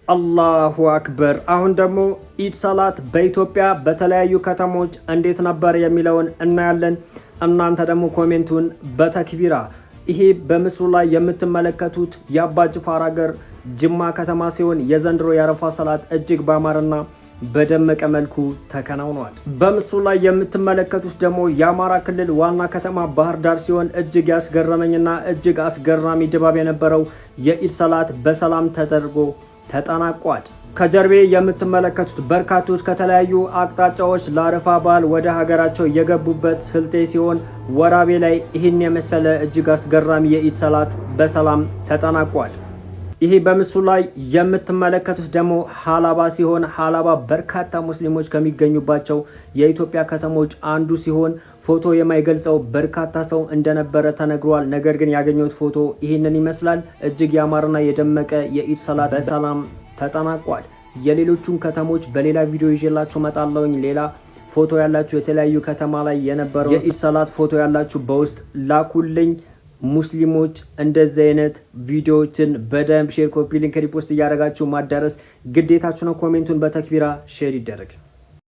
አላሁ አክበር። አሁን ደግሞ ኢድ ሰላት በኢትዮጵያ በተለያዩ ከተሞች እንዴት ነበር የሚለውን እናያለን። እናንተ ደግሞ ኮሜንቱን በተክቢራ። ይሄ በምስሉ ላይ የምትመለከቱት የአባ ጅፋር ሀገር ጅማ ከተማ ሲሆን የዘንድሮ የአረፋ ሰላት እጅግ ባማረና በደመቀ መልኩ ተከናውኗል። በምስሉ ላይ የምትመለከቱት ደግሞ የአማራ ክልል ዋና ከተማ ባህር ዳር ሲሆን እጅግ ያስገረመኝና እጅግ አስገራሚ ድባብ የነበረው የኢድ ሰላት በሰላም ተደርጎ ተጠናቋል። ከጀርቤ የምትመለከቱት በርካቶች ከተለያዩ አቅጣጫዎች ለአረፋ በዓል ወደ ሀገራቸው የገቡበት ስልጤ ሲሆን ወራቤ ላይ ይህን የመሰለ እጅግ አስገራሚ የኢድ ሰላት በሰላም ተጠናቋል። ይሄ በምስሉ ላይ የምትመለከቱት ደግሞ ሀላባ ሲሆን ሀላባ በርካታ ሙስሊሞች ከሚገኙባቸው የኢትዮጵያ ከተሞች አንዱ ሲሆን ፎቶ የማይገልጸው በርካታ ሰው እንደነበረ ተነግሯል። ነገር ግን ያገኘሁት ፎቶ ይህንን ይመስላል። እጅግ ያማረና የደመቀ የኢድ ሰላት በሰላም ተጠናቋል። የሌሎቹን ከተሞች በሌላ ቪዲዮ ይዤላችሁ መጣለሁኝ። ሌላ ፎቶ ያላችሁ የተለያዩ ከተማ ላይ የነበረው የኢድ ሰላት ፎቶ ያላችሁ በውስጥ ላኩልኝ። ሙስሊሞች እንደዚህ አይነት ቪዲዮዎችን በደንብ ሼር፣ ኮፒ ሊንክ፣ ሪፖስት እያደረጋችሁ ማዳረስ ግዴታችሁ ነው። ኮሜንቱን በተክቢራ ሼር ይደረግ።